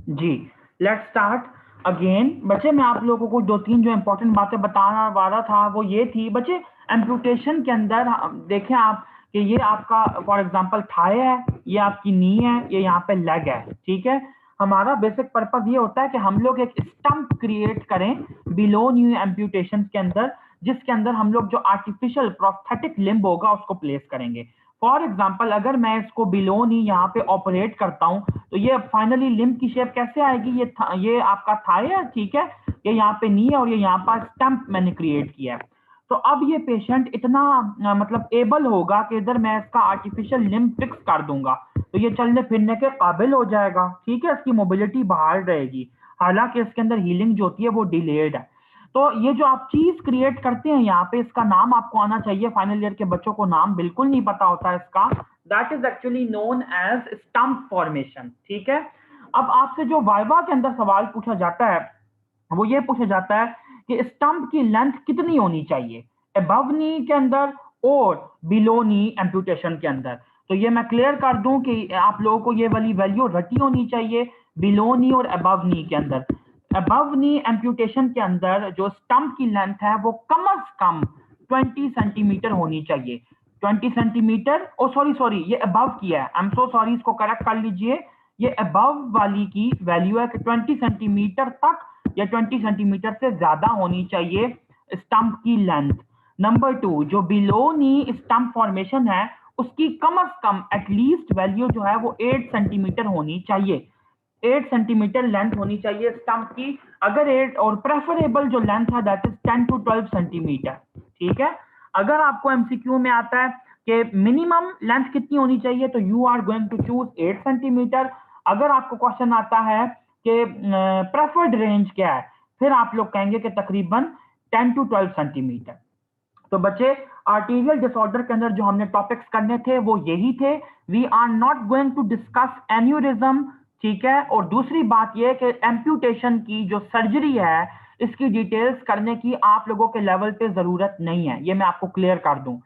Ji, let's start again. बच्चे मैं आप लोगों को दो तीन जो इंपॉर्टेंट बातें बताना वाला था वो ये थी बच्चे, एम्पुटेशन के अंदर देखें आप कि ये आपका फॉर एग्जांपल थाई है, ये आपकी नी है, ये यहाँ पे लेग है, ठीक है। हमारा बेसिक पर्पस ये होता है कि हम लोग एक स्टंप क्रिएट करें बिलो न्यू एम्पुटेशन के अंदर, जिसके अंदर हम लोग जो आर्टिफिशियल प्रोस्थेटिक लिम्ब होगा उसको प्लेस करेंगे। फॉर एग्जाम्पल अगर मैं इसको बिलो नी यहाँ पे ऑपरेट करता हूँ तो ये फाइनली लिम्ब की शेप कैसे आएगी, ये आपका थाई है, ठीक है, ये यहाँ पे नी है और ये यहाँ पर स्टंप मैंने क्रिएट किया है। तो अब ये पेशेंट इतना मतलब एबल होगा कि इधर मैं इसका आर्टिफिशियल लिम्ब फिक्स कर दूंगा तो ये चलने फिरने के काबिल हो जाएगा, ठीक है, इसकी मोबिलिटी बहाल रहेगी। हालांकि इसके अंदर हीलिंग जो होती है वो डिलेड है। तो ये जो आप चीज क्रिएट करते हैं यहाँ पे, इसका नाम आपको आना चाहिए। फाइनल ईयर के बच्चों को नाम बिल्कुल नहीं पता होता है इसका। That is actually known as stump formation, ठीक है। अब आपसे जो वाइवा के अंदर सवाल पूछा जाता है वो ये पूछा जाता है कि स्टंप की लेंथ कितनी होनी चाहिए अबव नी के अंदर और बिलो नी एम्पुटेशन के अंदर। तो ये मैं क्लियर कर दूं कि आप लोगों को ये वाली वैल्यू रटी होनी चाहिए बिलो नी और अबव नी के अंदर। अबव नी एम्पुटेशन के अंदर जो स्टंप की लेंथ है वो कम से कम 20 सेंटीमीटर होनी चाहिए। 20 सेंटीमीटर, ओ सॉरी सॉरी, ये अबव की है, आई एम सो सॉरी, इसको करेक्ट कर लीजिए। ये अबव वाली की वैल्यू है कि 20 सेंटीमीटर तक या 20 सेंटीमीटर से ज्यादा होनी चाहिए स्टंप की लेंथ। नंबर टू, जो बिलो नी स्टंप फॉर्मेशन है उसकी कम से कम एटलीस्ट वैल्यू जो है वो 8 सेंटीमीटर होनी चाहिए। 8 सेंटीमीटर लेंथ होनी चाहिए स्टंप की। अगर 8 और प्रेफरेबल जो लेंथ है दैट इज 10 टू 12 सेंटीमीटर, ठीक है। अगर आपको एमसीक्यू में आता है कि मिनिमम लेंथ कितनी होनी चाहिए तो you are going to choose 8 centimetre. अगर आपको क्वेश्चन आता है कि प्रेफर्ड रेंज क्या है, फिर आप लोग कहेंगे कि तकरीबन 10 टू 12 सेंटीमीटर। तो बच्चे आर्टीरियल डिसऑर्डर के अंदर जो हमने टॉपिक्स करने थे वो यही थे। We are not going to discuss aneurysm, ठीक है। और दूसरी बात यह कि एम्प्यूटेशन की जो सर्जरी है इसकी डिटेल्स करने की आप लोगों के लेवल पे जरूरत नहीं है, ये मैं आपको क्लियर कर दूं।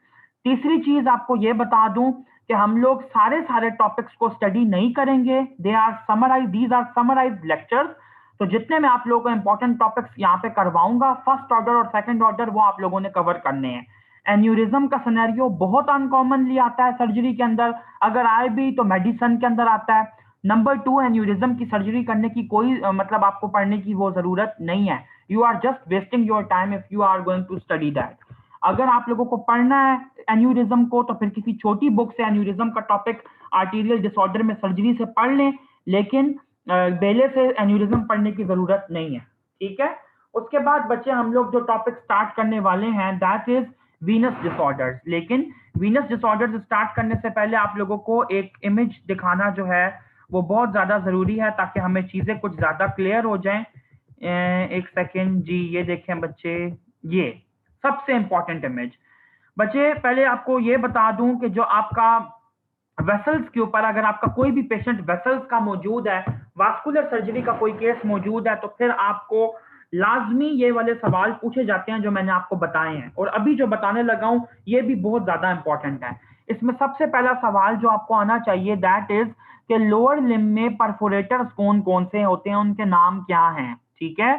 तीसरी चीज आपको ये बता दूं कि हम लोग सारे सारे टॉपिक्स को स्टडी नहीं करेंगे, they are summarise, these are summarise lectures. तो जितने मैं आप लोगों को इंपॉर्टेंट टॉपिक्स यहाँ पे करवाऊंगा फर्स्ट ऑर्डर और सेकंड ऑर्डर वो आप लोगों ने कवर करने हैं। एन्यूरिज्म का सिनेरियो बहुत अनकॉमनली आता है सर्जरी के अंदर, अगर आए भी तो मेडिसिन के अंदर आता है। नंबर टू, एन्यूरिज्म की सर्जरी करने की कोई मतलब आपको पढ़ने की वो जरूरत नहीं है। You are just wasting your time if you are going to study that. अगर आप लोगों को पढ़ना है एन्यूरिज्म को तो फिर किसी छोटी बुक से एन्यूरिज्म का टॉपिक आर्टीरियल डिसऑर्डर में सर्जरी से पढ़ लें, लेकिन बेले से एन्यूरिज्म पढ़ने की जरूरत नहीं है, ठीक है। उसके बाद बच्चे हम लोग जो टॉपिक स्टार्ट करने वाले हैं दैट इज वीनस डिसऑर्डर्स। लेकिन वीनस डिसऑर्डर्स स्टार्ट करने से पहले आप लोगों को एक इमेज दिखाना जो है वो बहुत ज्यादा जरूरी है ताकि हमें चीजें कुछ ज्यादा क्लियर हो जाएं। एक सेकेंड जी, ये देखें बच्चे, ये सबसे इंपॉर्टेंट इमेज। बच्चे पहले आपको ये बता दूं कि जो आपका वेसल्स के ऊपर अगर आपका कोई भी पेशेंट वेसल्स का मौजूद है, वास्कुलर सर्जरी का कोई केस मौजूद है तो फिर आपको लाजमी ये वाले सवाल पूछे जाते हैं जो मैंने आपको बताए हैं और अभी जो बताने लगा हूं ये भी बहुत ज्यादा इंपॉर्टेंट है। इसमें सबसे पहला सवाल जो आपको आना चाहिए दैट इज कि लोअर लिम्ब में परफोरेटर्स कौन कौन से होते हैं, उनके नाम क्या हैं, ठीक है।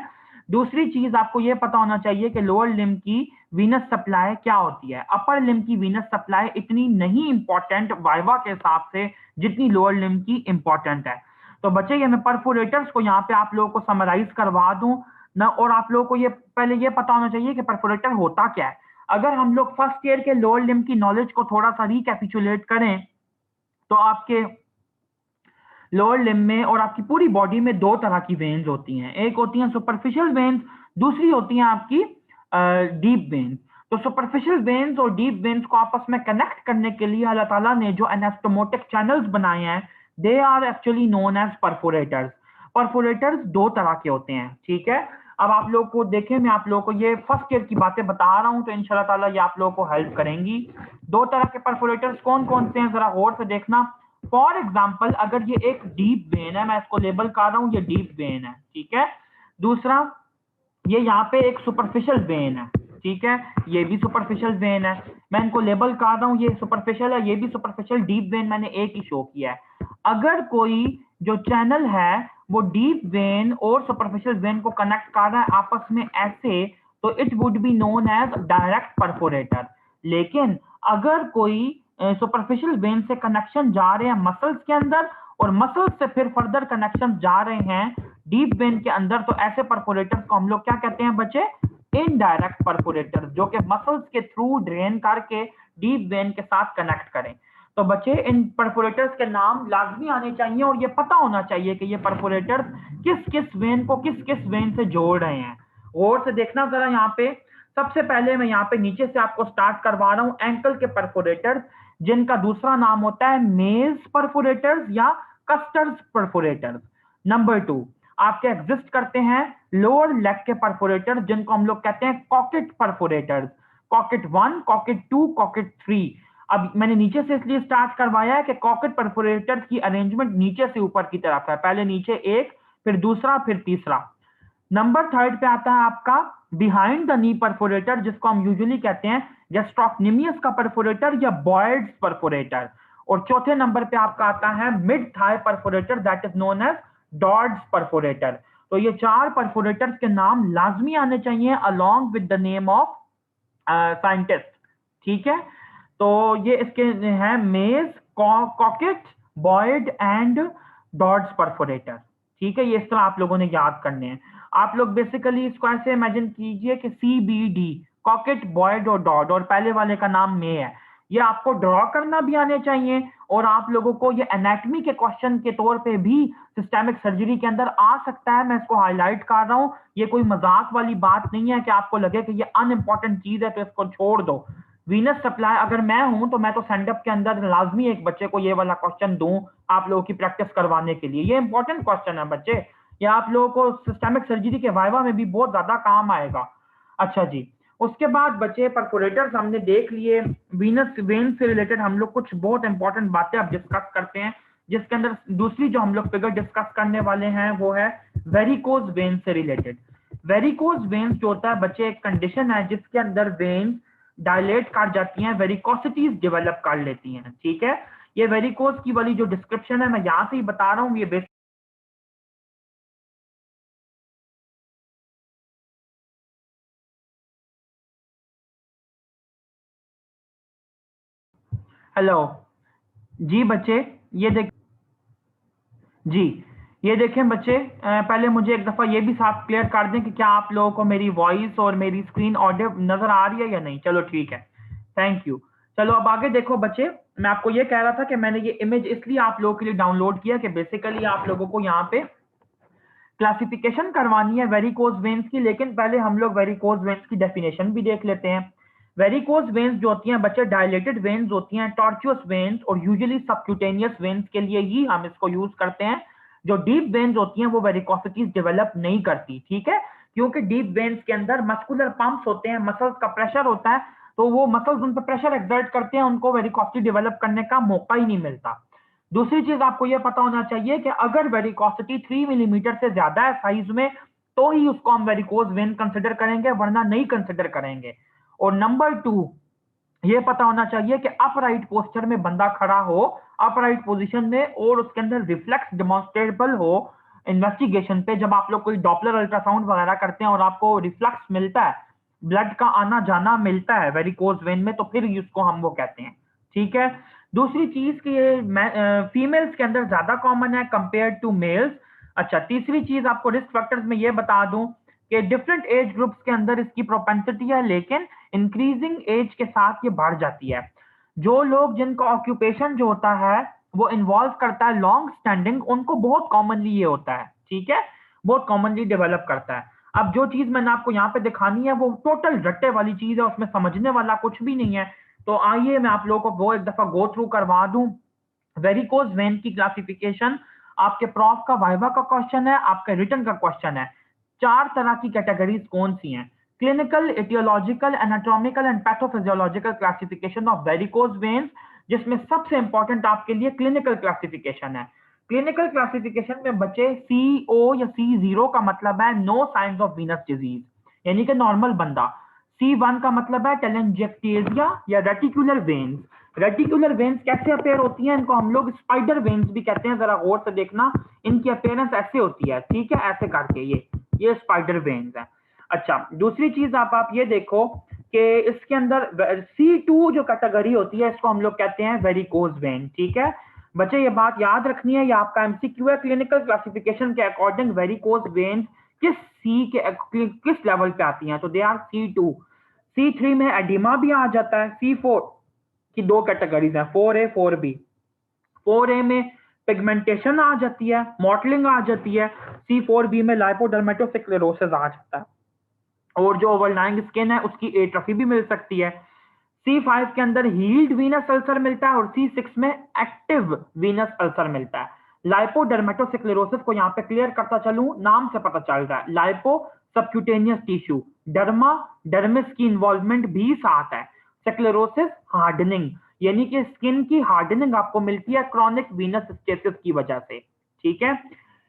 दूसरी चीज आपको यह पता होना चाहिए कि लोअर लिम्ब की वीनस सप्लाई क्या होती है। अपर लिम्ब की वीनस सप्लाई इतनी नहीं इंपॉर्टेंट वाइवा के हिसाब से जितनी लोअर लिम्ब की इंपॉर्टेंट है। तो बच्चे ये मैं परफोरेटर्स को यहाँ पे आप लोगों को समराइज करवा दूं ना, और आप लोगों को ये पहले ये पता होना चाहिए कि परफोरेटर होता क्या है। अगर हम लोग फर्स्ट ईयर के लोअर लिम्ब की नॉलेज को थोड़ा सा रिकैपिचुलेट करें तो आपके लोअर लिम्ब में और आपकी पूरी बॉडी में दो तरह की वेन्स होती हैं, एक होती हैं सुपरफिशियल वेन्स, दूसरी होती हैं आपकी डीप वेन्स। तो सुपरफिशियल वेन्स और डीप वेन्स को आपस में कनेक्ट करने के लिए अल्लाह ताला ने जो एनास्टोमोटिक चैनल्स बनाए हैं they are actually known as perforators. Perforators दो तरह के होते हैं, ठीक है। अब आप लोग को देखें, मैं आप लोगों को ये फर्स्ट ईयर की बातें बता रहा हूं तो इंशाल्लाह ताला ये आप लोगों को हेल्प करेंगी। दो तरह के परफोरेटर्स कौन कौन से हैं जरा गौर से देखना। फॉर एग्जाम्पल अगर ये एक डीप वेन है, मैं इसको लेबल कर रहा हूं ये डीप वेन है, ठीक है। दूसरा ये यहाँ पे एक सुपरफिशियल वेन है, ठीक है, ये भी सुपरफिशियल वेन है, मैं इनको लेबल कर रहा हूं, ये सुपरफिशियल है, ये भी सुपरफिशियल, डीप वेन मैंने एक ही शो किया है। अगर कोई जो चैनल है वो डीप वेन और सुपरफिशियल वेन को कनेक्ट कर रहा है आपस में ऐसे, तो it would be known as direct perforator. लेकिन अगर कोई सुपरफिशियल वेन से कनेक्शन जा रहे हैं मसल्स के अंदर और मसल्स से फिर फर्दर कनेक्शन जा रहे हैं डीप वेन के अंदर, तो ऐसे परफोरेटर्स को हम लोग क्या कहते हैं बच्चे? इनडायरेक्ट परफोरेटर्स, जो कि मसल्स के थ्रू ड्रेन करके डीप वेन के साथ कनेक्ट करें। तो बच्चे इन परफोरेटर्स के नाम लाजमी आने चाहिए और ये पता होना चाहिए कि ये परफोरेटर्स किस किस वेन को किस किस वेन से जोड़ रहे हैं। गौर से देखना जरा यहाँ पे। सबसे पहले मैं यहाँ पे नीचे से आपको स्टार्ट करवा रहा हूँ एंकल के परफोरेटर्स, जिनका दूसरा नाम होता है मेज परफोरेटर्स या कस्टर्स परफोरेटर्स। नंबर 2 आपके एग्जिस्ट करते हैं लोअर लेग के परफोरेटर्स, जिनको हम लोग कहते हैं कॉकेट परफोरेटर्स। कॉकेट 1, कॉकेट 2, कॉकेट 3। अब मैंने नीचे से इसलिए स्टार्ट करवाया है कि कॉकेट परफोरेटर्स की अरेंजमेंट नीचे से ऊपर की तरफ है, पहले नीचे एक, फिर दूसरा, फिर तीसरा। नंबर 3 पे आता है आपका बिहाइंड द नी परफोरेटर, जिसको हम यूजुअली कहते हैं गैस्ट्रोक्निमियस का परफोरेटर या बॉयड्स परफोरेटर। और चौथे नंबर पे आपका आता है mid thigh perforator, that is known as Dodd's perforator. तो ये 4 परफोरेटर्स के नाम लाजमी आने चाहिए along with the name of scientist. ठीक है, तो ये इसके हैं May's, Cockett, Boyd and Dodd's perforator. ठीक है, ये इस तरह आप लोगों ने याद करने हैं। आप लोग बेसिकली इसको ऐसे इमेजिन कीजिए कि CBD, कॉकेट, बॉयड और डॉट, और पहले वाले का नाम मे है। ये आपको ड्रॉ करना भी आने चाहिए और आप लोगों को ये एनाटॉमी के क्वेश्चन के तौर पे भी सिस्टेमिक सर्जरी के अंदर आ सकता है। मैं इसको हाईलाइट कर रहा हूँ, ये कोई मजाक वाली बात नहीं है कि आपको लगे कि ये अनइम्पॉर्टेंट चीज है तो इसको छोड़ दो। वीनस सप्लाई अगर मैं हूं तो मैं तो सेंडअप के अंदर लाजमी एक बच्चे को ये वाला क्वेश्चन दूं आप लोगों की प्रैक्टिस करवाने के लिए। ये इंपॉर्टेंट क्वेश्चन है बच्चे, ये आप लोगों को सिस्टेमिक सर्जरी के वाइवा में भी बहुत ज्यादा काम आएगा। अच्छा जी, उसके बाद बच्चे परफोरेटर्स हमने देख लिए। वीनस वेन से रिलेटेड हम लोग कुछ बहुत इंपॉर्टेंट बातें अब डिस्कस करते हैं, जिसके अंदर दूसरी जो हम लोग फिगर डिस्कस करने वाले हैं वो है वेरिकोज वेन से रिलेटेड। वेरिकोज वेन्स जो होता है बच्चे एक कंडीशन है जिसके अंदर वेन्स डायलेट कर जाती हैं, वेरिकोसिटीज डेवलप कर लेती हैं। ठीक है, ये वेरिकोज की वाली जो डिस्क्रिप्शन है मैं यहां से ही बता रहा हूँ, ये बेसिक हेलो जी बच्चे, ये देख जी, ये देखें बच्चे, पहले मुझे एक दफा ये भी साफ क्लियर कर दें कि क्या आप लोगों को मेरी वॉइस और मेरी स्क्रीन ऑडियो नजर आ रही है या नहीं। चलो ठीक है, थैंक यू। चलो अब आगे देखो बच्चे, मैं आपको ये कह रहा था कि मैंने ये इमेज इसलिए आप लोगों के लिए डाउनलोड किया कि बेसिकली आप लोगों को यहाँ पे क्लासिफिकेशन करवानी है वेरिकोज वेन्स की। लेकिन पहले हम लोग वेरिकोज वेन्स की डेफिनेशन भी देख लेते हैं। वेरिकोज वेन्स जो होती हैं बच्चे डायलेटेड वेन्स होती हैं, टॉर्चुअस वेन्स, और यूजुअली सबक्यूटेनियस वेन्स के लिए ही हम इसको यूज करते हैं। जो डीप वेन्स होती हैं वो वेरिकोसिटीज डेवलप नहीं करती। ठीक है, क्योंकि डीप वेन्स के अंदर मस्कुलर पंप्स होते हैं, मसल्स का प्रेशर होता है, तो वो मसल्स उन पर प्रेशर एक्सर्ट करते हैं, उनको वेरिकोसिटी डेवलप करने का मौका ही नहीं मिलता। दूसरी चीज आपको यह पता होना चाहिए कि अगर वेरिकोसिटी 3 मिलीमीटर से ज्यादा है साइज में तो ही उसको हम वेरिकोज वेन कंसिडर करेंगे, वरना नहीं कंसिडर करेंगे। और नंबर 2 ये पता होना चाहिए कि अपराइट पोस्चर में बंदा खड़ा हो, अपराइट पोजीशन में, और उसके अंदर रिफ्लेक्स डेमोन्स्ट्रेबल हो। इन्वेस्टिगेशन पे जब आप लोग कोई डॉपलर अल्ट्रासाउंड वगैरह करते हैं और आपको रिफ्लेक्स मिलता है, ब्लड का आना जाना मिलता है वेरिकोज वेन में, तो फिर उसको हम वो कहते हैं। ठीक है, दूसरी चीज कि ये फीमेल्स के अंदर ज्यादा कॉमन है कंपेयर टू मेल्स। अच्छा, तीसरी चीज आपको रिस्क फैक्टर्स में ये बता दूं कि डिफरेंट एज ग्रुप्स के अंदर इसकी प्रोपेंसिटी है, लेकिन इंक्रीजिंग एज के साथ ये बढ़ जाती है। जो लोग जिनका ऑक्यूपेशन जो होता है वो इन्वॉल्व करता है लॉन्ग स्टैंडिंग, उनको बहुत कॉमनली ये होता है। ठीक है, बहुत कॉमनली डेवलप करता है। अब जो चीज मैंने आपको यहाँ पे दिखानी है वो टोटल रट्टे वाली चीज है, उसमें समझने वाला कुछ भी नहीं है। तो आइए मैं आप लोगों को वो एक दफा गो थ्रू करवा दूं। वेरिकोज वेन की क्लासिफिकेशन आपके प्रॉफ का वाइवा का क्वेश्चन है, आपके रिटर्न का क्वेश्चन है। 4 तरह की कैटेगरीज कौन सी हैं? Clinical, etiological, anatomical and pathophysiological classification of varicose veins, जिसमें सबसे इंपॉर्टेंट आपके लिए क्लिनिकल क्लासिफिकेशन है। क्लिनिकल क्लासिफिकेशन में बच्चे CO या C0 का मतलब है no signs of venous disease, यानी कि नॉर्मल बंदा। C1 का मतलब है टेलेंजेक्टेसिया या रेटिकुलर वेन्स, रेटिकुलर वेन्स कैसे अपेयर होती हैं? इनको हम लोग स्पाइडर वेन्स भी कहते हैं, जरा गौर से देखना, इनकी अपेयरेंस ऐसे होती है, ठीक है, ऐसे करके ये स्पाइडर वेन्स है। अच्छा, दूसरी चीज आप ये देखो कि इसके अंदर C2 जो कैटेगरी होती है इसको हम लोग कहते हैं वेरिकोज वेन, ठीक है बच्चे, ये बात याद रखनी है, ये आपका एमसीक्यू है। क्लिनिकल क्लासिफिकेशन के अकॉर्डिंग वेरिकोज वेन्स किस लेवल पे आती हैं? तो दे आर C2। C3 में एडिमा भी आ जाता है। C4 की दो कैटेगरीज है, 4A 4B। 4A में पिगमेंटेशन आ जाती है, मॉटलिंग आ जाती है। C4B में लाइपोडर्मेटोस्क्लेरोसिस आ जाता है, और जो ओवरलाइंग स्किन है उसकी एट्रोफी भी मिल सकती है। C5 के अंदर हील्ड वीनस अल्सर मिलता है, और C6 में एक्टिव वीनस अल्सर मिलता है। लाइपोडर्मेटोस्क्लेरोसिस को यहाँ पे क्लियर करता चलूं, नाम से पता चल रहा है, lipo subcutaneous tissue, derma dermis की इन्वॉल्वमेंट भी साथ है। स्क्लेरोसिस हार्डनिंग, यानी कि स्किन की हार्डनिंग आपको मिलती है क्रॉनिक वीनस स्टेसिस की वजह से, ठीक है।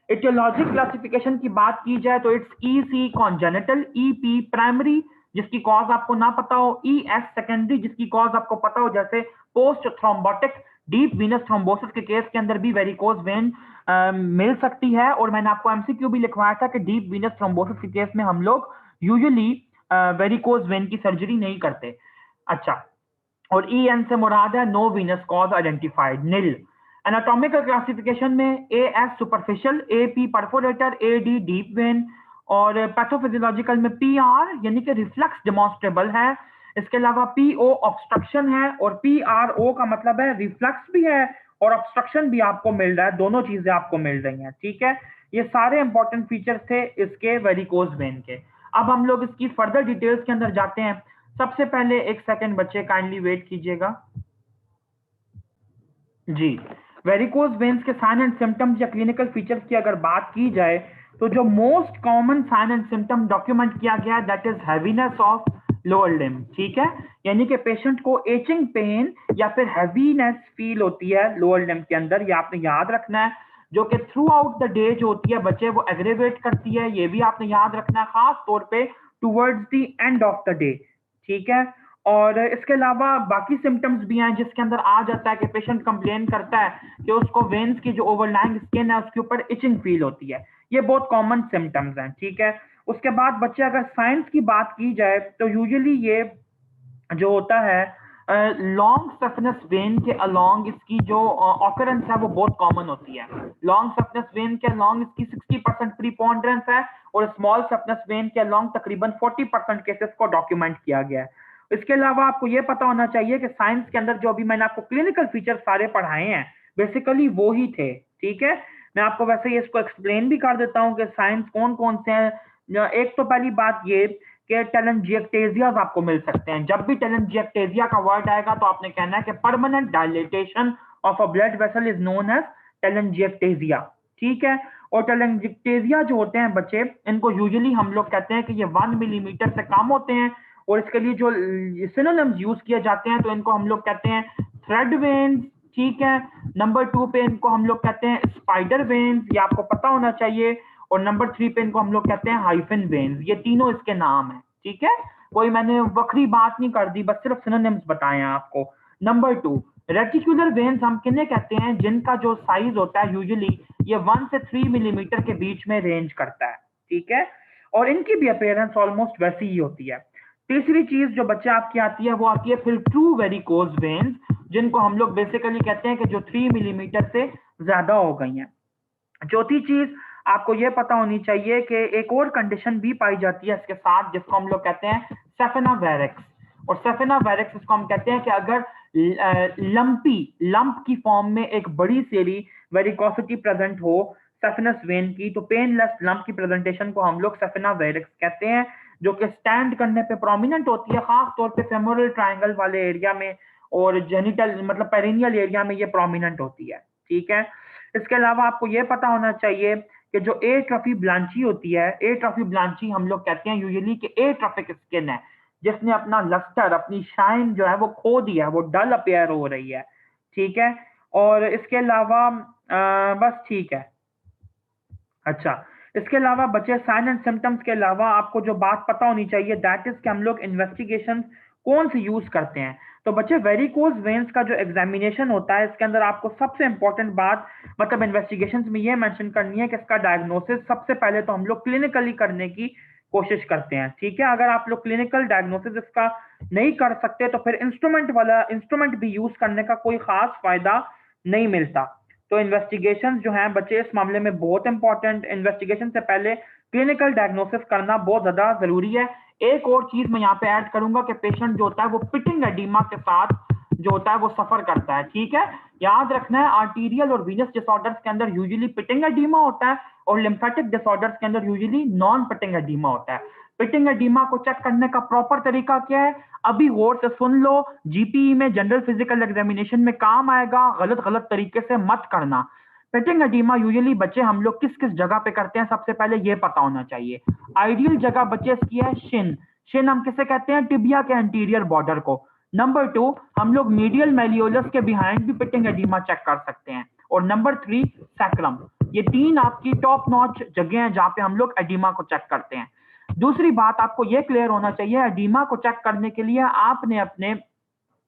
इटियोलॉजिक क्लासिफिकेशन की बात की जाए तो it's EC congenital, EP primary जिसकी कॉज आपको ना पता हो, ES सेकेंडरी जिसकी कॉज आपको पता हो, जैसे post thrombotic deep Venus thrombosis के केस के अंदर भी वेरिकोज वेन मिल सकती है। और मैंने आपको MCQ भी लिखवाया था कि डीप वीनस थ्रोम्बोसिस के केस में हम लोग यूजुअली वेरिकोज वेन की सर्जरी नहीं करते। अच्छा, और EN से मुराद है नो वीनस कॉज आइडेंटिफाइड, नील। एनाटॉमिकल क्लासिफिकेशन में AS superficial, AP perforator, AD deep vein, और पैथोफिजियोलॉजिकल में PR यानी कि रिफ्लक्स डेमोन्स्ट्रेबल है। इसके अलावा PO ऑब्स्ट्रक्शन है, और PRO का मतलब है रिफ्लक्स भी है और ऑब्स्ट्रक्शन भी आपको मिल रहा है, दोनों चीजें आपको मिल रही हैं, ठीक है। ये सारे इंपॉर्टेंट फीचर्स थे इसके वेरिकोज वेन के। अब हम लोग इसकी फर्दर डिटेल्स के अंदर जाते हैं। सबसे पहले एक सेकंड बच्चे, काइंडली वेट कीजिएगा जी। वेरिकोज वेन्स के साइन एंड सिम्टम्स या क्लिनिकल फीचर्स की अगर बात की जाए तो जो most common sign and symptom document किया गया that is heaviness of lower limb, ठीक है, यानी कि पेशेंट को एचिंग पेन या फिर हैवीनेस फील होती है लोअर लिम्ब के अंदर, ये आपने याद रखना है, जो कि थ्रू आउट द डे जो होती है बच्चे वो एग्रेवेट करती है, ये भी आपने याद रखना है, खास तौर पे towards the end of the day, ठीक है। और इसके अलावा बाकी सिम्टम्स भी हैं जिसके अंदर आ जाता है कि पेशेंट कंप्लेन करता है कि उसको वेन्स की जो ओवरलाइंग स्किन है उसके ऊपर इचिंग फील होती है। ये बहुत कॉमन सिम्टम्स हैं, ठीक है। उसके बाद बच्चे अगर साइंस की बात की जाए तो यूजुअली ये जो होता है लॉन्ग सफनेस वेन के अलोंग इसकी जो ऑकरेंस है वो बहुत कॉमन होती है। लॉन्ग सफनेस वेन के अलोंग इसकी 60% प्रीपोंडरेंस है, और स्मॉल सफनेस वेन के अलोंग तकरीबन 40% केसेस को डॉक्यूमेंट किया गया है। इसके अलावा आपको ये पता होना चाहिए कि साइंस के अंदर जो अभी मैंने आपको क्लिनिकल फीचर सारे पढ़ाए हैं बेसिकली वो ही थे, ठीक है। मैं आपको वैसे ही इसको एक्सप्लेन भी कर देता हूँ कि साइंस कौन कौन से हैं। एक तो पहली बात ये कि टेलेंजिएक्टेजियाज आपको मिल सकते हैं। जब भी टेलेंजिएक्टेजिया का वर्ड आएगा तो आपने कहना है कि permanent dilatation of a blood vessel is known as telangiectasia, ठीक है। और टेलेंजिएक्टेजिया जो होते हैं बच्चे, इनको यूजुअली हम लोग कहते हैं कि ये 1 मिलीमीटर से कम होते हैं, और इसके लिए जो सिनोनिम्स यूज किए जाते हैं तो इनको हम लोग कहते हैं थ्रेड वेन्स, ठीक है। नंबर 2 पे इनको हम लोग कहते हैं स्पाइडर वेन्स, ये आपको पता होना चाहिए। और नंबर 3 पे इनको हम लोग कहते हैं हाइफन वेन्स, ये तीनों इसके नाम है, ठीक है। कोई मैंने वक्री बात नहीं कर दी, बस सिर्फ सिनोनिम्स बताए हैं आपको। नंबर 2, रेटिकुलर वेन्स हम किन्हें कहते हैं? जिनका जो साइज होता है यूजुअली ये 1 से 3 मिलीमीटर के बीच में रेंज करता है, ठीक है। और इनकी भी अपीयरेंस ऑलमोस्ट वैसी ही होती है। तीसरी चीज जो बच्चे आपकी आती है वो आती है फिर ट्रू वेरिकोज वेन्स, जिनको हम लोग बेसिकली कहते हैं कि जो 3 मिलीमीटर से ज्यादा हो गई हैं। चौथी चीज आपको यह पता होनी चाहिए कि एक और कंडीशन भी पाई जाती है इसके साथ, जिसको हम लोग कहते हैं सेफेना वेरिक्स। और सेफेना वेरिक्स इसको हम कहते हैं कि अगर लंप की फॉर्म में एक बड़ी सेरी वेरिकोसिटी प्रेजेंट हो सेफेनस वेन की, तो पेनलेस लंप की प्रेजेंटेशन को हम लोग सेफेना वेरिक्स कहते हैं, जो कि स्टैंड करने पे प्रोमिनेंट होती है, खास तौर पे फेमोरल ट्रायंगल वाले एरिया में, और जेनिटल मतलब पेरिनियल एरिया में ये प्रोमिनेंट होती है, ठीक है। इसके अलावा आपको यह पता होना चाहिए कि जो एट्रोफी ब्लांची होती है, एट्रोफी ब्लांची हम लोग कहते हैं यूजुअली कि एट्रोफिक स्किन है, जिसने अपना लस्टर अपनी शाइन जो है वो खो दिया है, वो डल अपेयर हो रही है, ठीक है। और इसके अलावा बस ठीक है। अच्छा, इसके अलावा बच्चे साइन एंड सिम्टम्स के अलावा आपको जो बात पता होनी चाहिए दैट इज कि हम लोग इन्वेस्टिगेशन कौन से यूज करते हैं। तो बच्चे वेरिकोज वेन्स का जो एग्जामिनेशन होता है इसके अंदर आपको सबसे इंपॉर्टेंट बात मतलब इन्वेस्टिगेशंस में ये मेंशन करनी है कि इसका डायग्नोसिस सबसे पहले तो हम लोग क्लिनिकली करने की कोशिश करते हैं, ठीक है। अगर आप लोग क्लिनिकल डायग्नोसिस इसका नहीं कर सकते तो फिर इंस्ट्रूमेंट भी यूज करने का कोई खास फायदा नहीं मिलता। तो इन्वेस्टिगेशन जो है बच्चे इस मामले में बहुत इंपॉर्टेंट, इन्वेस्टिगेशन से पहले क्लिनिकल डायग्नोसिस करना बहुत ज्यादा जरूरी है। एक और चीज मैं यहाँ पे ऐड करूंगा कि पेशेंट जो होता है वो पिटिंग एडिमा के साथ जो होता है वो सफर करता है, ठीक है। याद रखना है आर्टीरियल और वीनस डिसऑर्डर्स के अंदर यूजुअली पिटिंग एडिमा होता है और लिम्फेटिक डिसऑर्डर्स के अंदर यूजुअली नॉन पिटिंग एडिमा होता है। पिटिंग एडिमा को चेक करने का प्रॉपर तरीका क्या है, अभी गौर से सुन लो, जीपीई में जनरल फिजिकल एग्जामिनेशन में काम आएगा, गलत गलत तरीके से मत करना। पिटिंग एडिमा यूजुअली बच्चे हम लोग किस किस जगह पे करते हैं सबसे पहले ये पता होना चाहिए। आइडियल जगह बच्चे इसकी है शिन। शिन हम किसे कहते हैं, टिबिया के एंटीरियर बॉर्डर को। नंबर 2 हम लोग मीडियल मेलियोलस के बिहाइंड भी पिटिंग एडिमा चेक कर सकते हैं। और नंबर 3 सैक्रम। ये 3 आपकी टॉप नॉच जगह हैं जहां पे हम लोग एडिमा को चेक करते हैं। दूसरी बात आपको ये क्लियर होना चाहिए, एडिमा को चेक करने के लिए आपने अपने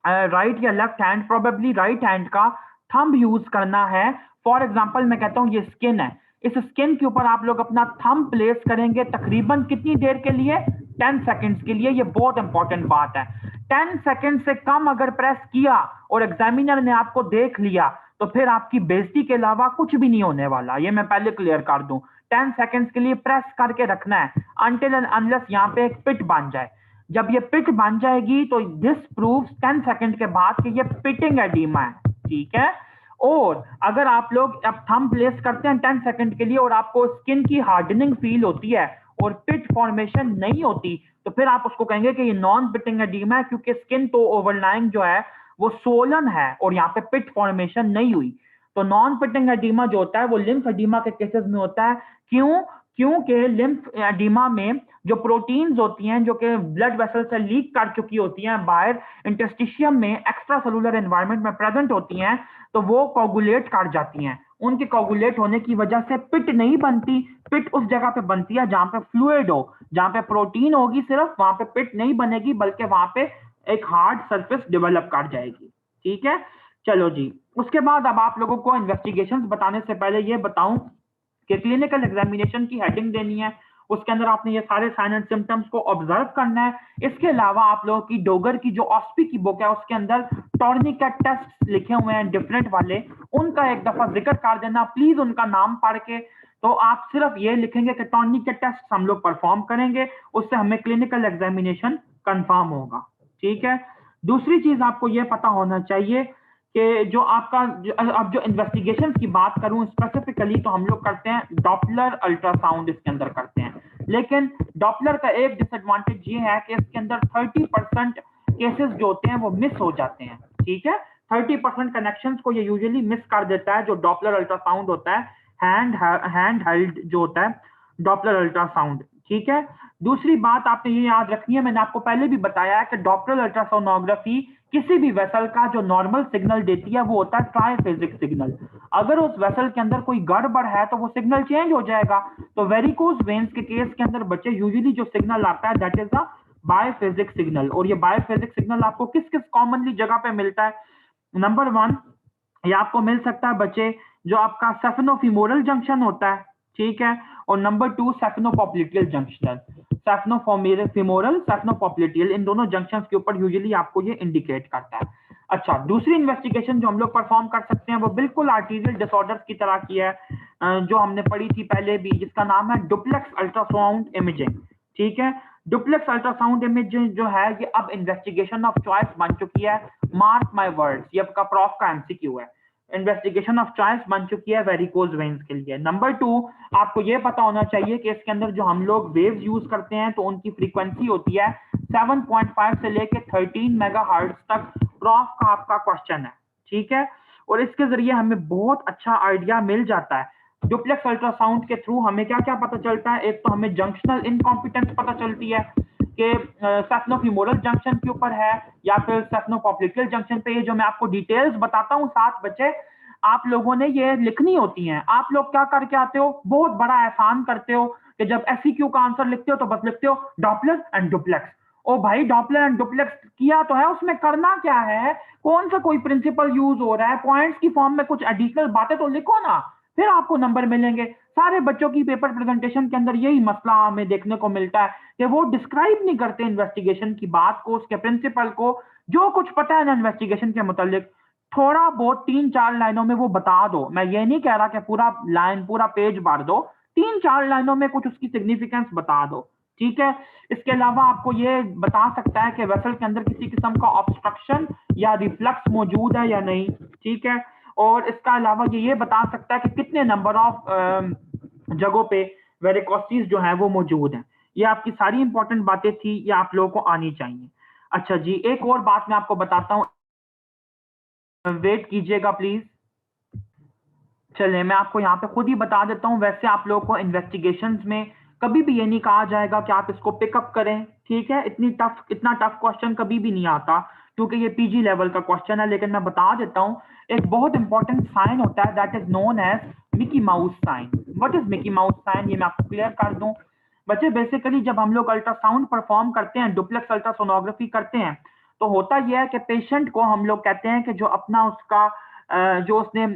राइट या left hand, probably right hand का थंब यूज करना है। फॉर एग्जांपल मैं कहता हूं ये स्किन है, इस स्किन के ऊपर आप लोग अपना थंब प्लेस करेंगे तकरीबन कितनी देर के लिए, 10 सेकंड्स के लिए। ये बहुत इंपॉर्टेंट बात है। 10 सेकंड से कम अगर प्रेस किया और एग्जामिनर ने आपको देख लिया तो फिर आपकी बेइज्जती के अलावा कुछ भी नहीं होने वाला, ये मैं पहले क्लियर कर दूं। 10 सेकंड्स के लिए प्रेस करके रखना है अनटिल एंड अनलेस यहाँ पे एक पिट बन जाए। जब ये पिट बन जाएगी तो दिस प्रूव्स 10 सेकंड के बाद कि ये पिटिंग एडिमा है, ठीक है। और अगर आप लोग अब थंब प्लेस करते हैं 10 सेकंड के लिए और आपको स्किन की हार्डनिंग फील होती है और पिट फॉर्मेशन नहीं होती तो फिर आप उसको कहेंगे कि ये नॉन पिटिंग एडिमा है, क्योंकि स्किन तो ओवरलाइंग जो है वो सोलन है और यहाँ पे पिट फॉर्मेशन नहीं हुई। तो नॉन पिटिंग एडिमा जो होता है वो लिम्फ एडिमा के केसेस में होता है। क्यों? क्योंकि लिम्फ एडिमा में जो प्रोटीन्स होती हैं जो कि ब्लड वेसल से लीक कर चुकी होती हैं बाहर इंटरस्टिशियम में एक्स्ट्रा सेलुलर एनवायरनमेंट में प्रेजेंट होती हैं, तो वो कोगुलेट कर जाती हैं। उनके कोगुलेट होने की वजह से पिट नहीं बनती। पिट उस जगह पे बनती है जहां पे फ्लूइड हो, जहां पे प्रोटीन होगी सिर्फ, वहां पे पिट नहीं बनेगी बल्कि वहां पे एक हार्ड सरफेस डेवलप कर जाएगी, ठीक है। चलो जी, उसके बाद अब आप लोगों को इन्वेस्टिगेशंस बताने से पहले ये बताऊं कि क्लिनिकल एग्जामिनेशन की हेडिंग देनी है, उसके अंदर आपने ये सारे साइन एंड सिम्टम्स को ऑब्जर्व करना है। इसके अलावा आप लोगों की डोगर की जो ऑस्पी की बुक है उसके अंदर टॉर्निकेट टेस्ट लिखे हुए हैं डिफरेंट वाले, उनका एक दफा जिक्र कर देना प्लीज, उनका नाम पढ़ के। तो आप सिर्फ ये लिखेंगे कि टॉर्निकेट टेस्ट हम लोग परफॉर्म करेंगे, उससे हमें क्लिनिकल एग्जामिनेशन कंफर्म होगा, ठीक है। दूसरी चीज आपको ये पता होना चाहिए कि जो आपका अब जो इन्वेस्टिगेशन की बात करूं स्पेसिफिकली तो हम लोग करते हैं डॉपलर अल्ट्रासाउंड इसके अंदर करते हैं। लेकिन डॉपलर का एक डिसएडवांटेज ये है कि इसके अंदर 30% केसेस जो होते हैं वो मिस हो जाते हैं, ठीक है। 30% कनेक्शंस को ये यूजुअली मिस कर देता है जो डॉपलर अल्ट्रासाउंड होता है, हैंड हेल्ड जो होता है डॉपलर अल्ट्रासाउंड, ठीक है। दूसरी बात आपने ये याद रखनी है, मैंने आपको पहले भी बताया है कि डॉपलर अल्ट्रासोनोग्राफी किसी भी वेसल का जो नॉर्मल सिग्नल देती है वो होता है ट्राइफेजिक सिग्नल। अगर उस वेसल के अंदर कोई गड़बड़ है तो वो सिग्नल चेंज हो जाएगा। तो वेरिकोज वेन्स के केस के अंदर बच्चे यूजुअली जो सिग्नल आता है दैट इज अ बायफेजिक सिग्नल। और ये बायफेजिक सिग्नल आपको किस किस कॉमनली जगह पे मिलता है, नंबर 1 ये आपको मिल सकता है बच्चे जो आपका सेफेनोफिमोरल जंक्शन होता है, ठीक है। और नंबर 2 सेफेनोपोप्लिटियल जंक्शन, सेफेनोफिमोरल सेफेनोपोप्लिटियल, इन दोनों जंक्शंस के ऊपर यूजुअली आपको ये इंडिकेट करता है। अच्छा, दूसरी इन्वेस्टिगेशन जो हम लोग परफॉर्म कर सकते हैं वो बिल्कुल आर्टीरियल डिसऑर्डर्स की तरह की है, जो हमने पढ़ी थी पहले भी, जिसका नाम है डुप्लेक्स अल्ट्रासाउंड इमेजिंग, ठीक है। डुप्लेक्स अल्ट्रासाउंड इमेजिंग जो है ये अब इन्वेस्टिगेशन ऑफ चॉइस बन चुकी है। मार्क माय वर्ड्स, ये आपका प्रॉफ का एमसीक्यू है, इन्वेस्टिगेशन ऑफ चॉइस बन चुकी है वेरिकोज वेन्स के लिए। नंबर 2 आपको ये पता होना चाहिए कि इसके अंदर जो हम लोग वेव्स यूज करते हैं तो उनकी फ्रीक्वेंसी होती है 7.5 से लेके 13 मेगाहर्ट्ज तक। प्रॉफ का आपका क्वेश्चन है, ठीक है। और इसके जरिए हमें बहुत अच्छा आइडिया मिल जाता है। डुप्लेक्स अल्ट्रासाउंड के थ्रू हमें क्या क्या पता चलता है, एक तो हमें जंक्शनल इनकॉम्पिटेंस पता चलती है कि सेफेनोफिमोरल जंक्शन के ऊपर है या फिर सेफेनोपोप्लिटियल जंक्शन पे। ये जो मैं आपको डिटेल्स बताता हूँ 7 बच्चे, आप लोगों ने ये लिखनी होती हैं। आप लोग क्या करके आते हो, बहुत बड़ा एहसान करते हो कि जब एससीक्यू का आंसर लिखते हो तो बस लिखते हो डॉपलर एंड डुप्लेक्स, ओ भाई डॉपलर एंड डुप्लेक्स किया तो है, उसमें करना क्या है, कौन सा कोई प्रिंसिपल यूज हो रहा है, पॉइंट्स की फॉर्म में कुछ एडिशनल बातें तो लिखो ना, फिर आपको नंबर मिलेंगे। सारे बच्चों की पेपर प्रेजेंटेशन के अंदर यही मसला हमें देखने को मिलता है कि वो डिस्क्राइब नहीं करते इन्वेस्टिगेशन की बात को, उसके प्रिंसिपल को, जो कुछ पता है ना इन्वेस्टिगेशन के मुतालिक, थोड़ा बहुत 3-4 लाइनों में वो बता दो। मैं ये नहीं कह रहा कि पूरा लाइन पूरा पेज भर दो, 3-4 लाइनों में कुछ उसकी सिग्निफिकेंस बता दो, ठीक है। इसके अलावा आपको ये बता सकता है कि वेसल के अंदर किसी किस्म का ऑब्स्ट्रक्शन या रिफ्लक्स मौजूद है या नहीं, ठीक है। और इसका अलावा ये बता सकता है कि कितने नंबर ऑफ जगहों पे वेरिकोसिस जो है वो मौजूद है। ये आपकी सारी इंपॉर्टेंट बातें थी, ये आप लोगों को आनी चाहिए। अच्छा जी, एक और बात मैं आपको बताता हूँ, वेट कीजिएगा प्लीज। चलिए मैं आपको यहाँ पे खुद ही बता देता हूँ। वैसे आप लोगों को इन्वेस्टिगेशंस में कभी भी ये नहीं कहा जाएगा कि आप इसको पिकअप करें, ठीक है। इतना टफ क्वेश्चन कभी भी नहीं आता, क्योंकि ये पीजी लेवल का क्वेश्चन है। लेकिन मैं बता देता हूँ, एक बहुत इंपॉर्टेंट साइन होता है, that is known as Mickey Mouse sign. What is Mickey Mouse sign, ये मैं आपको क्लियर कर दूं। बच्चे बेसिकली जब हम लोग अल्ट्रासाउंड परफॉर्म करते हैं, डुप्लेक्स अल्ट्रासोनोग्राफी करते हैं, तो होता यह है कि पेशेंट को हम लोग कहते हैं कि जो अपना उसका जो उसने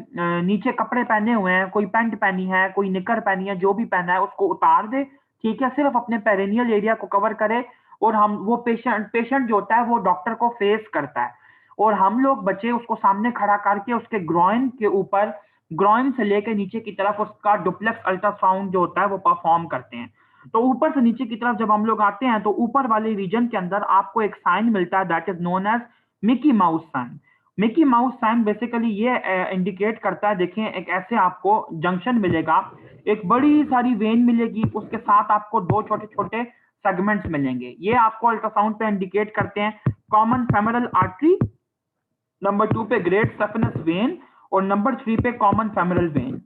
नीचे कपड़े पहने हुए हैं, कोई पैंट पहनी है, कोई निकर पहनी है, जो भी पहना है उसको उतार दे, ठीक है। सिर्फ अपने पेरिनियल एरिया को कवर करे, और हम वो पेशेंट जो होता है वो डॉक्टर को फेस करता है, और हम लोग बच्चे उसको सामने खड़ा करके उसके ग्रॉइन के ऊपर, ग्रॉइन से लेकर नीचे की तरफ उसका डुप्लेक्स अल्ट्रासाउंड जो होता है वो परफॉर्म करते हैं। तो ऊपर से नीचे की तरफ जब हम लोग आते हैं, तो ऊपर वाले रीजन के अंदर आपको एक साइन मिलता है, that is known as Mickey Mouse sign. Mickey Mouse sign basically ये इंडिकेट करता है, देखें एक ऐसे आपको जंक्शन मिलेगा, एक बड़ी सारी वेन मिलेगी, उसके साथ आपको दो छोटे छोटे सेगमेंट्स मिलेंगे। ये आपको अल्ट्रासाउंड पे इंडिकेट करते हैं कॉमन फेमरल आर्टरी, नंबर 2 पे ग्रेट सफिनस वेन, और नंबर 3 पे कॉमन फेमरल वेन।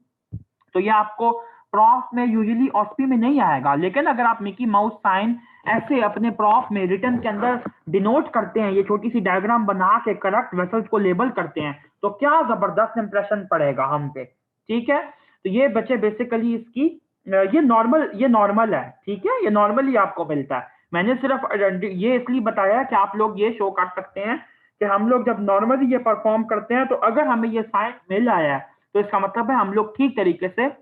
तो ये आपको प्रॉफ में यूजुअली ऑस्पी में नहीं आएगा, लेकिन अगर आप मिकी माउस साइन ऐसे अपने प्रॉफ में रिटर्न के अंदर डिनोट करते हैं, ये छोटी सी डायग्राम बना के करेक्ट वेसल्स को लेबल करते हैं, तो क्या जबरदस्त इंप्रेशन पड़ेगा हम पे, ठीक है। तो ये बच्चे बेसिकली इसकी ये नॉर्मल है, ठीक है, ये नॉर्मली आपको मिलता है। मैंने सिर्फ ये इसलिए बताया कि आप लोग ये शो कर सकते हैं कि हम लोग जब नॉर्मली ये परफॉर्म करते हैं, तो अगर हमें ये साइन मिल आया है, तो इसका मतलब है हम लोग ठीक तरीके से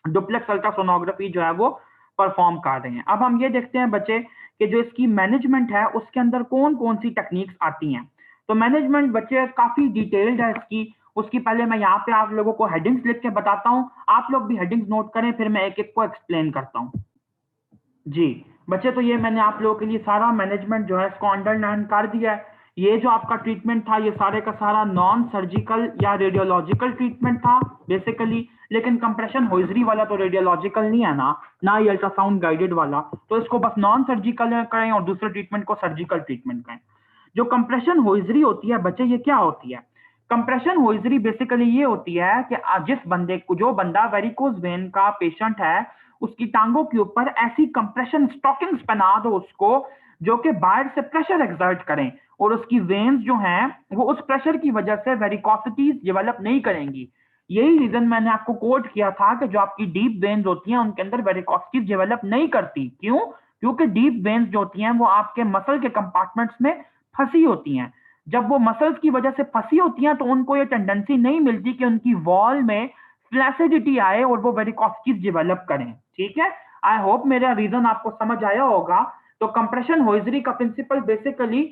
डुप्लेक्स अल्ट्रासोनोग्राफी जो है वो परफॉर्म कर रहे हैं। अब हम ये देखते हैं बच्चे कि जो इसकी मैनेजमेंट है उसके अंदर कौन कौन सी टेक्निक्स आती हैं। तो मैनेजमेंट बच्चे काफी डिटेल्ड है इसकी। उसकी पहले मैं यहाँ पे आप लोगों को हेडिंग्स लिख के बताता हूँ, आप लोग भी हेडिंग्स नोट करें, फिर मैं एक एक को एक्सप्लेन करता हूँ जी। बच्चे तो ये मैंने आप लोगों के लिए सारा मैनेजमेंट जो है इसको अंडरलाइन कर दिया है। ये जो आपका ट्रीटमेंट था, ये सारे का सारा नॉन सर्जिकल या रेडियोलॉजिकल ट्रीटमेंट था बेसिकली। लेकिन कंप्रेशन होइजरी वाला तो रेडियोलॉजिकल नहीं है ना ये अल्ट्रासाउंड गाइडेड वाला, तो इसको बस नॉन सर्जिकल करें और दूसरे ट्रीटमेंट को सर्जिकल ट्रीटमेंट करें। जो कंप्रेशन होइजरी होती है बच्चे, ये क्या होती है? कंप्रेशन होइजरी बेसिकली ये होती है कि जिस बंदे को, जो बंदा वेरिकोज वेन का पेशेंट है, उसकी टांगों के ऊपर ऐसी कंप्रेशन स्टॉकिंग्स पहना दो उसको, जो कि बाहर से प्रेशर एक्सर्ट करें, और उसकी वेन्स जो हैं वो उस प्रेशर की वजह से वेरिकोसिटीज डेवलप नहीं करेंगी। यही रीजन मैंने आपको कोट किया था कि जो आपकी डीप वेन्स होती हैं उनके अंदर वेरिकोसिटीज डेवलप नहीं करती। क्यों? क्योंकि डीप वेन्स जो होती हैं वो आपके मसल के कंपार्टमेंट्स में फंसी होती हैं। जब वो मसल्स की वजह से फंसी होती हैं, तो उनको ये टेंडेंसी नहीं मिलती कि उनकी वॉल में फ्लैसिडिटी आए और वो वेरिकोसिटीज डेवलप करें, ठीक है। आई होप मेरा रीजन आपको समझ आया होगा। तो कंप्रेशन होइजरी का प्रिंसिपल बेसिकली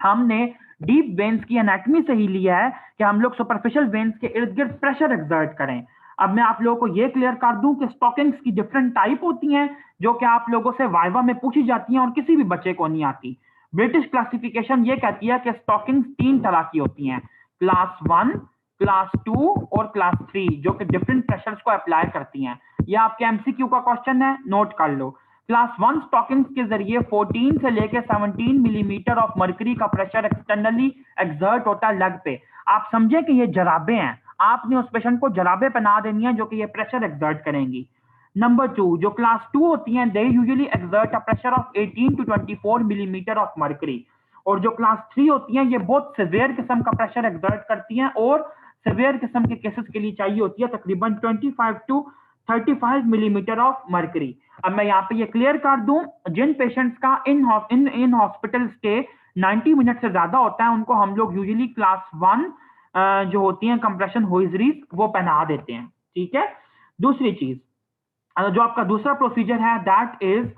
हमने डीप वेन्स की एनाटॉमी से ही लिया है कि हम लोग सुपरफिशियल वेन्स के इर्द गिर्द प्रेशर एक्सर्ट करें। अब मैं आप लोगों को यह क्लियर कर दूं कि स्टॉकिंग्स की डिफरेंट टाइप होती हैं, जो कि आप लोगों से वाइवा में पूछी जाती हैं और किसी भी बच्चे को नहीं आती। ब्रिटिश क्लासिफिकेशन ये कहती है कि स्टॉकिंग्स 3 तरह की होती हैं, क्लास 1, क्लास 2 और क्लास 3, जो कि डिफरेंट प्रेशर्स को अप्लाई करती हैं। ये आपके एमसीक्यू का क्वेश्चन है, नोट कर लो। क्लास 1 स्टॉकिंग्स के जरिए 14 से लेकर 17 मिलीमीटर ऑफ मर्करी का प्रेशर एक्सटर्नली एक्सर्ट होता है लेग पे। आप समझे कि ये जराबे हैं, आपने उस पेशेंट को जराबे पहना देनी है जो कि ये प्रेशर एक्सर्ट करेंगी। नंबर 2, जो क्लास 2 होती हैं, they usually exert a pressure of 18 to 24 millimetre of mercury. और जो क्लास 3 होती हैं, ये बहुत सिवियर किस्म का प्रेशर एक्सर्ट करती हैं, और सिवियर किस्म के केसेस के लिए चाहिए होती है तकरीबन 25 टू 35 मिलीमीटर ऑफ मर्करी। अब मैं यहाँ पे ये क्लियर कर दूं, जिन पेशेंट्स का इन हॉस्पिटल स्टे 90 मिनट से ज्यादा होता है उनको हम लोग यूजुअली क्लास 1 जो होती है कंप्रेशन होइजरीज वो पहना देते हैं, ठीक है। दूसरी चीज जो आपका दूसरा प्रोसीजर है that is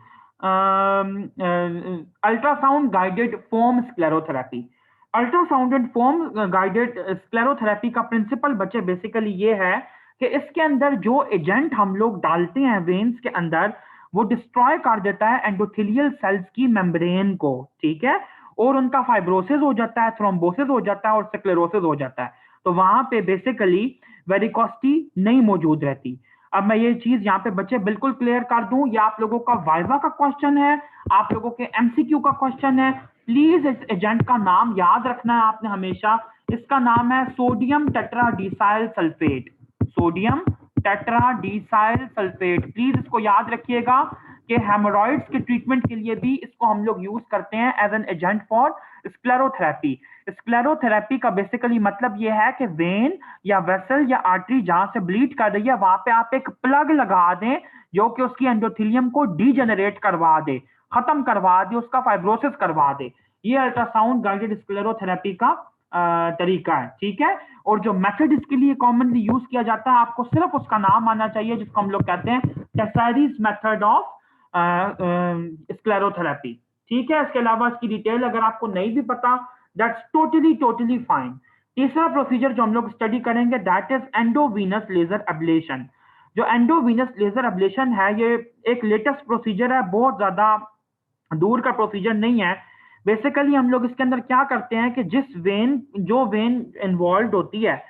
ultrasound guided foam sclerotherapy. Ultrasound and foam guided sclerotherapy का प्रिंसिपल बच्चे बेसिकली ये है कि इसके अंदर जो एजेंट हम लोग डालते हैं वेन्स के अंदर वो डिस्ट्रॉय कर देता है एंडोथेलियल सेल्स की मेम्ब्रेन को, ठीक है, और उनका फाइब्रोसिस हो जाता है, थ्रोम्बोसिस हो जाता है और स्क्लेरोसिस हो जाता है। तो वहां पे बेसिकली वेरिकोसिटी नहीं मौजूद रहती। अब मैं ये चीज यहाँ पे बच्चे बिल्कुल क्लियर कर दूं, ये आप लोगों का वाइवा का क्वेश्चन है, आप लोगों के एमसीक्यू का क्वेश्चन है। प्लीज इस एजेंट का नाम याद रखना है आपने हमेशा। इसका नाम है sodium tetradecyl sulphate. Sodium tetradecyl sulphate, please इसको याद रखिएगा कि हेमोरॉइड्स के ट्रीटमेंट के लिए भी इसको हम लोग यूज करते हैं as an agent for sclerotherapy. Sclerotherapy का बेसिकली मतलब ये है कि वेन या वेसल या आर्टरी जहां से ब्लीड कर रही है वहां पे आप एक प्लग लगा दें जो कि उसकी एंडोथेलियम को डीजेनरेट करवा दे, खत्म करवा दे, उसका फाइब्रोसिस करवा दे। ये अल्ट्रासाउंड गाइडेड स्क्लेरोथेरेपी का तरीका है, ठीक है। और जो मेथड इसके लिए कॉमनली यूज किया जाता है आपको सिर्फ उसका नाम आना चाहिए जिसको हम लोग कहते हैं टेसारीज मेथड ऑफ स्क्लेरोथेरेपी, ठीक है। इसके अलावा इसकी डिटेल अगर आपको नहीं भी पता दैट्स टोटली फाइन। तीसरा प्रोसीजर जो हम लोग स्टडी करेंगे that is endovenous laser ablation. जो एंडोवीनस लेजर एब्लेशन है ये एक लेटेस्ट प्रोसीजर है, बहुत ज्यादा दूर का प्रोसीजर नहीं है। बेसिकली हम लोग इसके अंदर क्या करते हैं कि जो वेन इन्वॉल्व होती है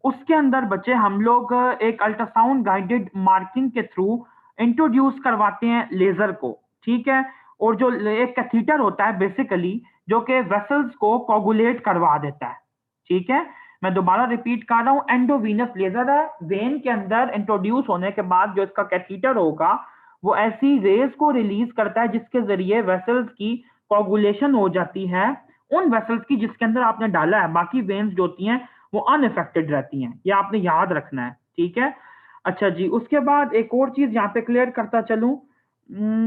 उसके अंदर बच्चे हम लोग एक अल्ट्रासाउंड गाइडेड मार्किंग के थ्रू इंट्रोड्यूस करवाते हैं लेजर को, ठीक है। और जो एक कैथीटर होता है बेसिकली जो कि वेसल्स को कोगुलेट करवा देता है, ठीक है। मैं दोबारा रिपीट कर रहा हूं, एंडोवीनस लेजर है, वेन के अंदर इंट्रोड्यूस होने के बाद जो इसका कैथीटर होगा वो ऐसी रेज को रिलीज करता है जिसके जरिए वेसल्स की कोगुलेशन हो जाती है, उन वेसल्स की जिसके अंदर आपने डाला है। बाकी वेन्स जो होती हैं वो अनइफेक्टेड रहती हैं, ये आपने याद रखना है, ठीक है। अच्छा जी, उसके बाद एक और चीज यहाँ पे क्लियर करता चलूं,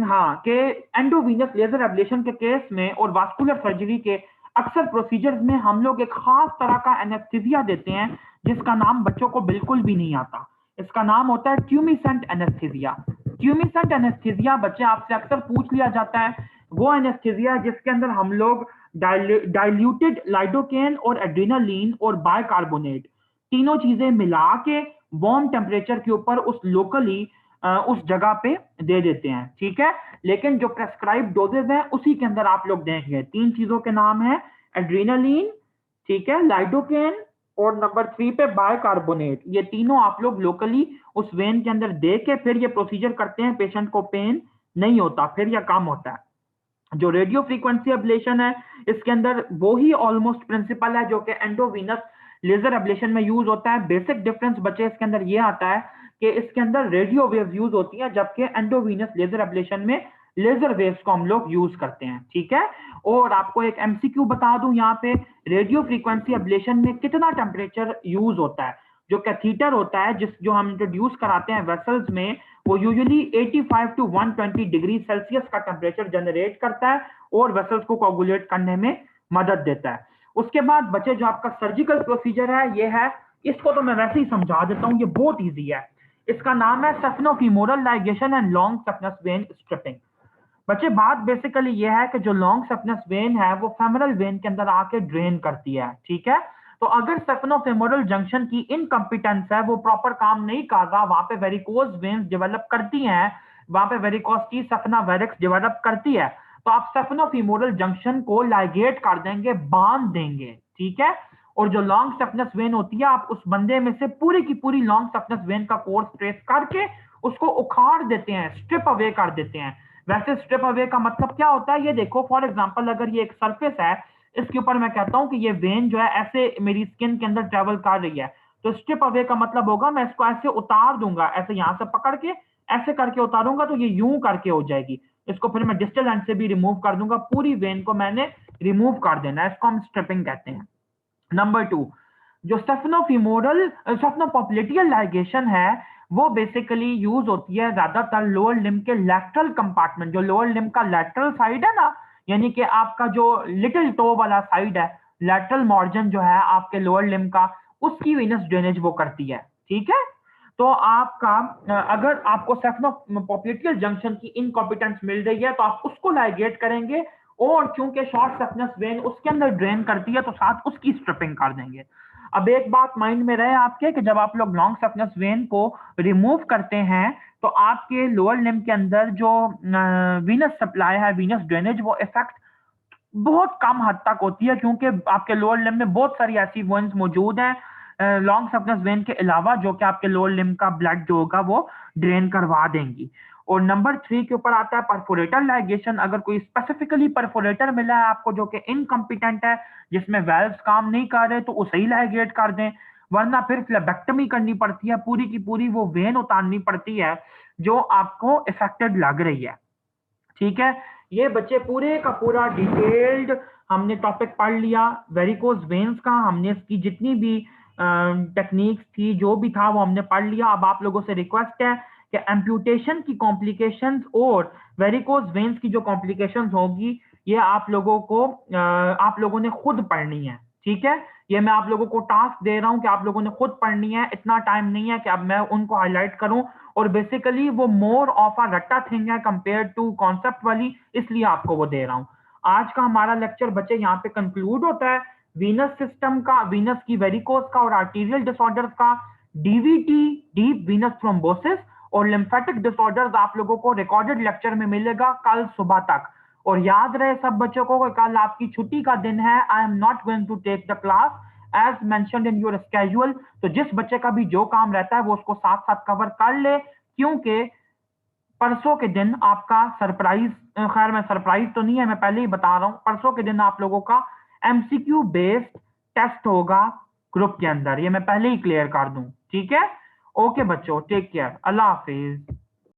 हाँ, कि एंडोवीनस लेजर एब्लेशन के केस में और वास्कुलर सर्जरी के अक्सर प्रोसीजर्स में हम लोग एक खास तरह का एनेस्थीसिया देते हैं जिसका नाम बच्चों को बिल्कुल भी नहीं आता। इसका नाम होता है ट्यूमिसेंट एनेस्थीसिया। ट्यूमिसेंट एनेस्थीसिया बच्चे आपसे अक्सर पूछ लिया जाता है, वो एनेस्थीसिया जिसके अंदर हम लोग डाइल्यूटेड लाइडोकेन और एड्रेनालिन और बाइकार्बोनेट तीनों चीजें मिला के वार्म टेम्परेचर के ऊपर उस लोकली उस जगह पे दे देते हैं, ठीक है। लेकिन जो प्रेस्क्राइब डोजेज है उसी के अंदर आप लोग देंगे। तीन चीजों के नाम है एड्रेनालिन, ठीक है, लाइडोकेन और नंबर 3 पे बाइकार्बोनेट। ये तीनों आप लोग लोकली उस वेन के अंदर दे के फिर ये प्रोसीजर करते हैं, पेशेंट को पेन नहीं होता, फिर यह काम होता है। जो रेडियो फ्रीक्वेंसी एब्लेशन है इसके अंदर वो ही ऑलमोस्ट प्रिंसिपल है जो कि एंडोवीनस लेजर एब्लेशन में यूज होता है। बेसिक डिफरेंस बच्चे इसके अंदर ये आता है कि इसके अंदर रेडियो वेव्स यूज होती हैं जबकि एंडोवीनस लेजर एब्लेशन में लेजर वेव्स को हम लोग यूज करते हैं, ठीक है। और आपको एक एमसीक्यू बता दूं यहाँ पे, रेडियो फ्रीक्वेंसी एब्लेशन में कितना टेम्परेचर यूज होता है। जो कैथीटर होता है जो हम इंट्रोड्यूस कराते हैं वेसल्स में वो यूजुअली 85 टू 120 डिग्री सेल्सियस का टेम्परेचर जनरेट करता है और वेसल्स को कोगुलेट करने में मदद देता है। उसके बाद बच्चे जो आपका सर्जिकल प्रोसीजर है ये है, इसको तो मैं वैसे ही समझा देता हूँ, ये बहुत ईजी है। इसका नाम है saphenofemoral ligation and long saphenous vein stripping. बच्चे बात बेसिकली ये है कि जो लॉन्ग सफनस वेन है वो फेमरल वेन के अंदर आके ड्रेन करती है, ठीक है। तो अगर सेफनोफेमोरल जंक्शन की इनकम्पिटेंस है, वो प्रॉपर काम नहीं कर रहा, वहां पे वेरिकोज वेन्स डेवलप करती हैं, वहां पे वेरिकोज की सफना वेरिक्स डेवलप करती है, तो आप सेफनोफीमोरल जंक्शन को लाइगेट कर देंगे, बांध देंगे, ठीक है। और जो लॉन्ग सफनस वेन होती है आप उस बंदे में से पूरी की पूरी लॉन्ग सफनस वेन का कोर्स ट्रेस करके उसको उखाड़ देते हैं, स्ट्रिप अवे कर देते हैं। वैसे स्ट्रिप अवे का मतलब क्या होता है, ये देखो फॉर एग्जांपल अगर ये एक सरफेस है, इसके ऊपर मैं कहता हूं कि ये वेन जो है ऐसे मेरी स्किन के अंदर ट्रेवल कर रही है, तो स्ट्रिप अवे का मतलब होगा मैं इसको ऐसे उतार दूंगा, ऐसे यहां से पकड़ के ऐसे करके उतारूंगा तो ये यूं करके हो जाएगी। इसको फिर मैं डिस्टल एंड से भी रिमूव कर दूंगा, पूरी वेन को मैंने रिमूव कर देना है, इसको हम स्ट्रिपिंग कहते हैं। नंबर 2, जो सेफनोफीमोरल सेफनोपोप्लेटियल लाइगेशन है वो बेसिकली यूज होती है ज्यादातर लोअर लिम्ब के लैटरल कंपार्टमेंट, जो लोअर लिम्ब का लैटरल साइड है ना, यानी कि आपका जो लिटिल टो वाला साइड है, लैटरल मार्जिन जो है आपके लोअर लिम्ब का, उसकी वीनस ड्रेनेज वो करती है। ठीक है, तो आपका अगर आपको सेफनोपोप्लिटियल जंक्शन की इनकॉम्पिटेंस मिल रही है तो आप उसको लाइगेट करेंगे, और चूंकि शॉर्ट सफनेस वेन उसके अंदर ड्रेन करती है तो साथ उसकी स्ट्रिपिंग कर देंगे। अब एक बात माइंड में रहे आपके कि जब आप लोग लॉन्ग सफनेस वेन को रिमूव करते हैं तो आपके लोअर लिम्ब के अंदर जो वीनस सप्लाई है, वीनस ड्रेनेज, वो इफेक्ट बहुत कम हद तक होती है, क्योंकि आपके लोअर लिम्ब में बहुत सारी ऐसी वेन्स मौजूद हैं लॉन्ग सफनेस वेन के अलावा जो कि आपके लोअर लिम्ब का ब्लड जो होगा वो ड्रेन करवा देंगी। और नंबर 3 के ऊपर आता है परफोरेटर लाइगेशन। अगर कोई स्पेसिफिकली परफोरेटर मिला है आपको जो कि इनकम्पिटेंट है, जिसमें वेल्व्स काम नहीं कर रहे, तो उसे ही लाइगेट कर दें, वरना फिर फ्लेबेक्टमी करनी पड़ती है, पूरी की पूरी वो वेन उतारनी पड़ती है जो आपको इफेक्टेड लग रही है। ठीक है, ये बच्चे पूरे का पूरा डिटेल्ड हमने टॉपिक पढ़ लिया वेरिकोज वेन्स का। हमने इसकी जितनी भी टेक्निक्स थी, जो भी था, वो हमने पढ़ लिया। अब आप लोगों से रिक्वेस्ट है कि एम्प्यूटेशन की कॉम्प्लिकेशंस और वेरिकोज वेन्स की जो कॉम्प्लिकेशंस होगी, ये आप लोगों ने खुद पढ़नी है। ठीक है, ये मैं आप लोगों को टास्क दे रहा हूं कि आप लोगों ने खुद पढ़नी है। इतना टाइम नहीं है कि अब मैं उनको हाईलाइट करूं, और बेसिकली वो मोर ऑफ अ रट्टा थिंग है कंपेयर टू कॉन्सेप्ट वाली, इसलिए आपको वो दे रहा हूं। आज का हमारा लेक्चर बच्चे यहाँ पे कंक्लूड होता है वीनस सिस्टम का, वीनस की वेरिकोस का और आर्टीरियल डिसऑर्डर्स का, डीवीटी डीप वीनस थ्रोम्बोसिस और लिम्फेटिक डिसऑर्डर्स आप लोगों को रिकॉर्डेड लेक्चर में मिलेगा कल सुबह तक। और याद रहे सब बच्चों को कल आपकी छुट्टी का दिन है। I am not going to take the class as mentioned in your schedule. तो जिस बच्चे का भी जो काम रहता है वो उसको साथ साथ कवर कर ले, क्योंकि परसों के दिन आपका सरप्राइज, खैर मैं सरप्राइज तो नहीं है, मैं पहले ही बता रहा हूं, परसों के दिन आप लोगों का एमसीक्यू बेस्ड टेस्ट होगा ग्रुप के अंदर, ये मैं पहले ही क्लियर कर दूं। ठीक है, ओके बच्चों, टेक केयर, अल्लाह हाफिज।